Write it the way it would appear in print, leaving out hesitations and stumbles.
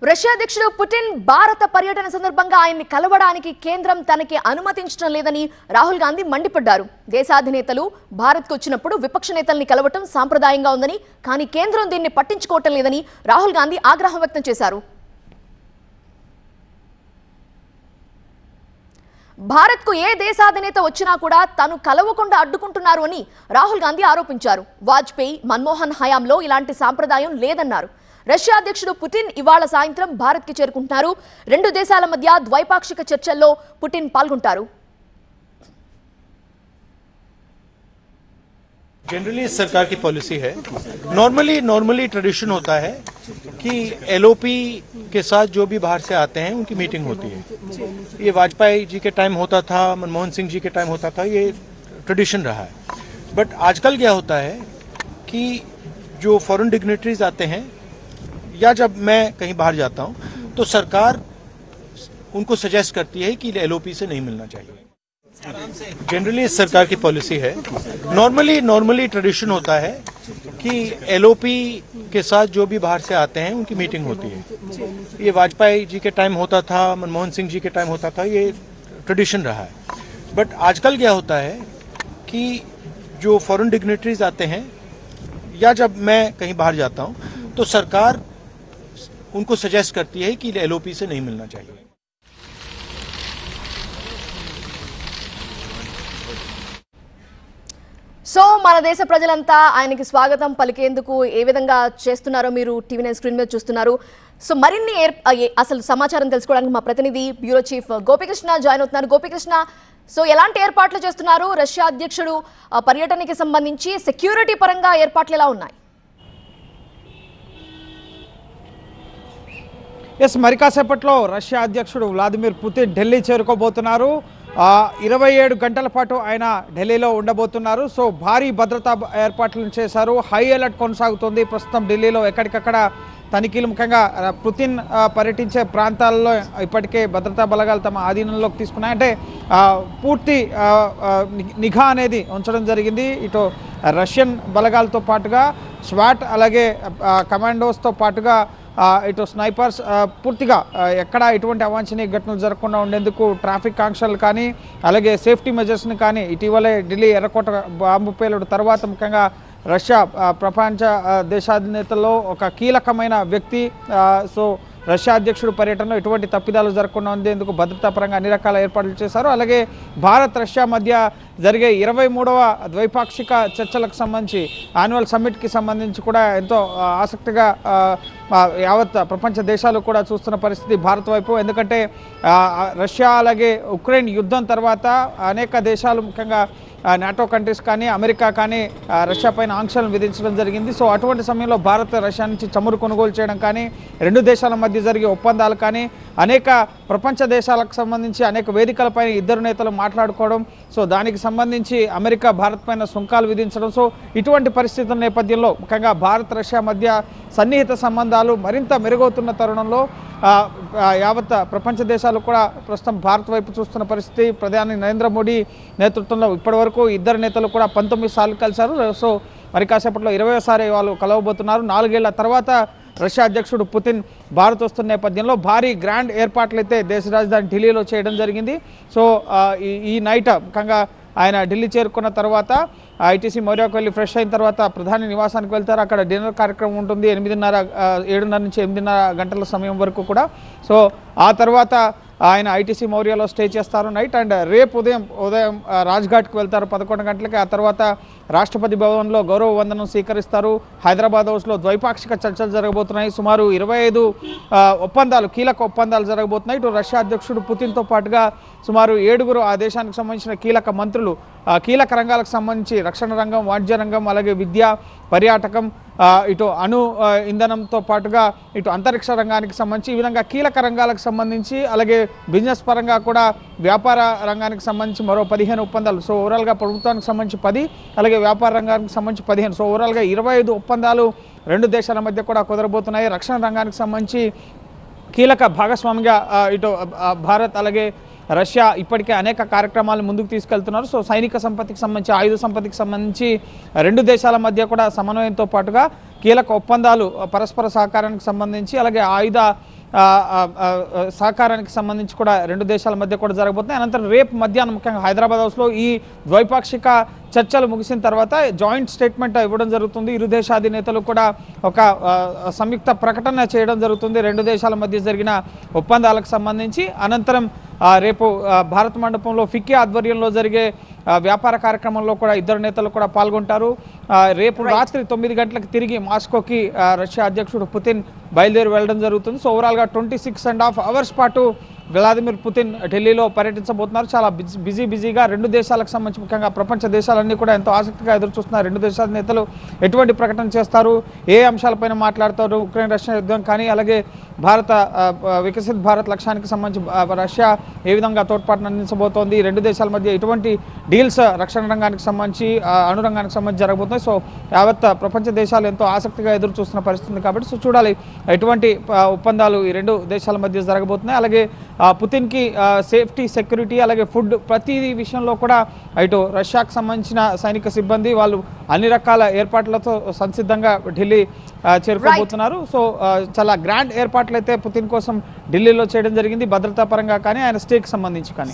Russia అధ్యక్షుడు Putin భారత పర్యటన సందర్భంగా ఆయన్ని కలవడానికి కేంద్రం తనకి అనుమతించడం లేదని రాహుల్ గాంధీ మండిపడ్డారు. దేశాధినేతలు భారత్కు వచ్చినప్పుడు విపక్ష నేతల్ని కలవటం సాంప్రదాయంగా ఉందని, కానీ కేంద్రం దీన్ని పట్టించుకోవటం లేదని రాహుల్ గాంధీ ఆగ్రహం వ్యక్తం చేశారు. భారత్కు ఏ దేశాధినేత వచ్చినా కూడా తను కలవకుండా అడ్డుకుంటున్నారు అని రాహుల్ గాంధీ ఆరోపించారు. వాజ్పేయి, మన్మోహన్ హయాంలో ఇలాంటి సాంప్రదాయం లేదన్నారు. రష్యా అధ్యక్షుడు పుటిన్ ఇవాళ సాయంత్రం భారత్కి చేరుకుంటున్నారు. రెండు దేశాల మధ్య ద్వైపాక్షిక చర్చల్లో పుటిన్ పాల్గొంటారు. जनरली सरकार की पॉलिसी है, नॉर्मली ट्रेडिशन होता है कि एलओपी के साथ जो भी बाहर से आते हैं उनकी मीटिंग होती है. ये वाजपेयी जी के टाइम होता था, मनमोहन सिंह जी के टाइम होता था, ये ट्रेडिशन रहा है. बट आजकल क्या होता है कि जो फॉरेन डिग्नेटरीज आते हैं या जब मैं कहीं बाहर जाता हूं तो सरकार उनको सजेस्ट करती है कि एलओपी से नहीं मिलना चाहिए. जनरली सरकार की पॉलिसी है, नॉर्मली ट्रेडिशन होता है कि एलओपी के साथ जो भी बाहर से आते हैं उनकी मीटिंग होती है. ये वाजपेयी जी के टाइम होता था, मनमोहन सिंह जी के टाइम होता था, ये ट्रेडिशन रहा है. बट आजकल क्या होता है कि जो फॉरेन डिग्नेटरीज आते हैं या जब मैं कहीं बाहर जाता हूं तो सरकार उनको सजेस्ट करती है कि एलओपी से नहीं मिलना चाहिए. సో మన దేశ ప్రజలంతా ఆయనకి స్వాగతం పలికేందుకు ఏ విధంగా చేస్తున్నారో మీరు టీవీ9 స్క్రీన్ మీద చూస్తున్నారు. సో మరిన్ని అసలు సమాచారం తెలుసుకోవడానికి మా ప్రతినిధి బ్యూరో చీఫ్ గోపికృష్ణ జాయిన్ అవుతున్నారు. గోపికృష్ణ, సో ఎలాంటి ఏర్పాట్లు చేస్తున్నారు? రష్యా అధ్యక్షుడు పర్యటనకి సంబంధించి సెక్యూరిటీ పరంగా ఏర్పాట్లు ఎలా ఉన్నాయి? మరి కాసేపట్లో రష్యా అధ్యక్షుడు వ్లాదిమిర్ పుతిన్ ఢిల్లీ చేరుకోబోతున్నారు. 27 గంటల పాటు ఆయన ఢిల్లీలో ఉండబోతున్నారు. సో భారీ భద్రతా ఏర్పాట్లను చేశారు. హై అలర్ట్ కొనసాగుతుంది ప్రస్తుతం ఢిల్లీలో. ఎక్కడికక్కడ తనిఖీలు, ముఖ్యంగా పుతిన్ పర్యటించే ప్రాంతాల్లో ఇప్పటికే భద్రతా బలగాలు తమ ఆధీనంలోకి తీసుకున్నాయి. అంటే పూర్తి నిఘా అనేది ఉంచడం జరిగింది. ఇటు రష్యన్ బలగాలతో పాటుగా స్వాట్, అలాగే కమాండోస్తో పాటుగా ఇటు స్నైపర్స్ పూర్తిగా ఎక్కడ ఎటువంటి అవాంఛనీయ ఘటనలు జరగకుండా ఉండేందుకు ట్రాఫిక్ ఆంక్షలు కానీ, అలాగే సేఫ్టీ మెజర్స్ని కానీ, ఇటీవలే ఢిల్లీ ఎర్రకోట బాంబు పేలుడు తర్వాత ముఖ్యంగా రష్యా ప్రపంచ దేశాధినేతల్లో ఒక కీలకమైన వ్యక్తి. సో రష్యా అధ్యక్షుడు పర్యటనలో ఎటువంటి తప్పిదాలు జరగకుండా ఉండేందుకు భద్రతా పరంగా అన్ని రకాల ఏర్పాట్లు చేశారు. అలాగే భారత్ రష్యా మధ్య జరిగే 23వ ద్వైపాక్షిక చర్చలకు సంబంధించి, యాన్యువల్ సమ్మిట్కి సంబంధించి కూడా ఎంతో ఆసక్తిగా యావత్ ప్రపంచ దేశాలు కూడా చూస్తున్న పరిస్థితి భారత్ వైపు. ఎందుకంటే రష్యా అలాగే ఉక్రెయిన్ యుద్ధం తర్వాత అనేక దేశాలు, ముఖ్యంగా నాటో కంట్రీస్ కానీ, అమెరికా కానీ రష్యా పైన ఆంక్షలను విధించడం జరిగింది. సో అటువంటి సమయంలో భారత్ రష్యా నుంచి చమురు కొనుగోలు చేయడం కానీ, రెండు దేశాల మధ్య జరిగే ఒప్పందాలు కానీ, అనేక ప్రపంచ దేశాలకు సంబంధించి అనేక వేదికలపైన ఇద్దరు నేతలు మాట్లాడుకోవడం, సో దానికి సంబంధించి అమెరికా భారత్ పైన సుంకాలు విధించడం. సో ఇటువంటి పరిస్థితుల నేపథ్యంలో ముఖ్యంగా భారత్ రష్యా మధ్య సన్నిహిత సంబంధాలు మరింత మెరుగవుతున్న తరుణంలో యావత్ ప్రపంచ దేశాలు కూడా ప్రస్తుతం భారత్ వైపు చూస్తున్న పరిస్థితి. ప్రధాని నరేంద్ర మోడీ నేతృత్వంలో ఇప్పటివరకు ఇద్దరు నేతలు కూడా 19 సార్లు కలిశారు. సో మరి కాసేపట్లో 20వ వాళ్ళు కలవబోతున్నారు. 4 ఏళ్ల తర్వాత రష్యా అధ్యక్షుడు పుతిన్ భారత్ వస్తున్న నేపథ్యంలో భారీ గ్రాండ్ ఏర్పాట్లు అయితే దేశ రాజధాని ఢిల్లీలో చేయడం జరిగింది. సో ఈ నైట్ ముఖ్యంగా ఆయన ఢిల్లీ చేరుకున్న తర్వాత ఐటీసీ మౌర్యాకు వెళ్ళి ఫ్రెష్ అయిన తర్వాత ప్రధాని నివాసానికి వెళ్తారు. అక్కడ డిన్నర్ కార్యక్రమం ఉంటుంది 7:30 నుంచి 8:30 గంటల సమయం వరకు కూడా. సో ఆ తర్వాత ఆయన ఐటీసీ మౌర్యాలో స్టే చేస్తారు నైట్. అండ్ రేపు ఉదయం రాజ్ఘాట్కి వెళ్తారు 11 గంటలకి. ఆ తర్వాత రాష్ట్రపతి భవన్లో గౌరవ వందనం స్వీకరిస్తారు. హైదరాబాద్ హౌస్లో ద్వైపాక్షిక చర్చలు జరగబోతున్నాయి. సుమారు 25 ఒప్పందాలు, కీలక ఒప్పందాలు జరగబోతున్నాయి. ఇటు రష్యా అధ్యక్షుడు పుతిన్తో పాటుగా సుమారు 7 ఆ దేశానికి సంబంధించిన కీలక మంత్రులు కీలక రంగాలకు సంబంధించి రక్షణ రంగం, వాణిజ్య రంగం, అలాగే విద్య, పర్యాటకం, ఇటు అణు ఇంధనంతో పాటుగా ఇటు అంతరిక్ష రంగానికి సంబంధించి ఈ విధంగా కీలక రంగాలకు సంబంధించి, అలాగే బిజినెస్ పరంగా కూడా వ్యాపార రంగానికి సంబంధించి మరో 15 ఒప్పందాలు. సో ఓవరాల్గా ప్రభుత్వానికి సంబంధించి 10, అలాగే వ్యాపార రంగానికి సంబంధించి 15. సో ఓవరాల్గా 25 ఒప్పందాలు రెండు దేశాల మధ్య కూడా కుదరబోతున్నాయి. రక్షణ రంగానికి సంబంధించి కీలక భాగస్వామిగా ఇటు భారత్ అలాగే రష్యా ఇప్పటికే అనేక కార్యక్రమాలు ముందుకు తీసుకెళ్తున్నారు. సో సైనిక సంపత్తికి సంబంధించి, ఆయుధ సంపత్తికి సంబంధించి రెండు దేశాల మధ్య కూడా సమన్వయంతో పాటుగా కీలక ఒప్పందాలు పరస్పర సహకారానికి సంబంధించి, అలాగే ఆయుధ సహకారానికి సంబంధించి కూడా రెండు దేశాల మధ్య కూడా జరగబోతున్నాయి. అనంతరం రేపు మధ్యాహ్నం ముఖ్యంగా హైదరాబాద్ హౌస్లో ఈ ద్వైపాక్షిక చర్చలు ముగిసిన తర్వాత జాయింట్ స్టేట్మెంట్ ఇవ్వడం జరుగుతుంది. ఇరు దేశాధినేతలు కూడా ఒక సంయుక్త ప్రకటన చేయడం జరుగుతుంది రెండు దేశాల మధ్య జరిగిన ఒప్పందాలకు సంబంధించి. అనంతరం రేపు భారత మండపంలో ఫిక్కీ ఆధ్వర్యంలో జరిగే వ్యాపార కార్యక్రమంలో కూడా ఇద్దరు నేతలు కూడా పాల్గొంటారు. రేపు రాత్రి 9 గంటలకు తిరిగి మాస్కోకి రష్యా అధ్యక్షుడు పుతిన్ బయలుదేరి వెళ్ళడం జరుగుతుంది. సో ఓవరాల్గా 26.5 అవర్స్ పాటు వ్లాదిమిర్ పుతిన్ ఢిల్లీలో పర్యటించబోతున్నారు. చాలా బిజీగా రెండు దేశాలకు సంబంధించి ముఖ్యంగా ప్రపంచ దేశాలన్నీ కూడా ఎంతో ఆసక్తిగా ఎదురు చూస్తున్నారు. రెండు దేశాల నేతలు ఎటువంటి ప్రకటన చేస్తారు, ఏ అంశాలపైన మాట్లాడతారు, ఉక్రెయిన్ రష్యా యుద్ధం కానీ అలాగే భారత వికసిత్ భారత్ లక్ష్యానికి సంబంధించి రష్యా ఏ విధంగా తోడ్పాటును అందించబోతోంది, రెండు దేశాల మధ్య ఎటువంటి డీల్స్ రక్షణ రంగానికి సంబంధించి అణురంగానికి సంబంధించి జరగబోతున్నాయి. సో యావత్ ప్రపంచ దేశాలు ఎంతో ఆసక్తిగా ఎదురు చూస్తున్న పరిస్థితి కాబట్టి సో చూడాలి ఎటువంటి ఒప్పందాలు ఈ రెండు దేశాల మధ్య జరగబోతున్నాయి. అలాగే పుతిన్కి సేఫ్టీ, సెక్యూరిటీ అలాగే ఫుడ్ ప్రతి విషయంలో కూడా ఇటు రష్యాకు సంబంధించిన సైనిక సిబ్బంది వాళ్ళు అన్ని రకాల ఏర్పాట్లతో సంసిద్ధంగా ఢిల్లీ చేరుకోబోతున్నారు. సో చాలా గ్రాండ్ ఏర్పాట్లు అయితే పుతిన్ కోసం ఢిల్లీలో చేయడం జరిగింది, భద్రతా పరంగా కానీ ఆయన స్టేకి సంబంధించి కానీ.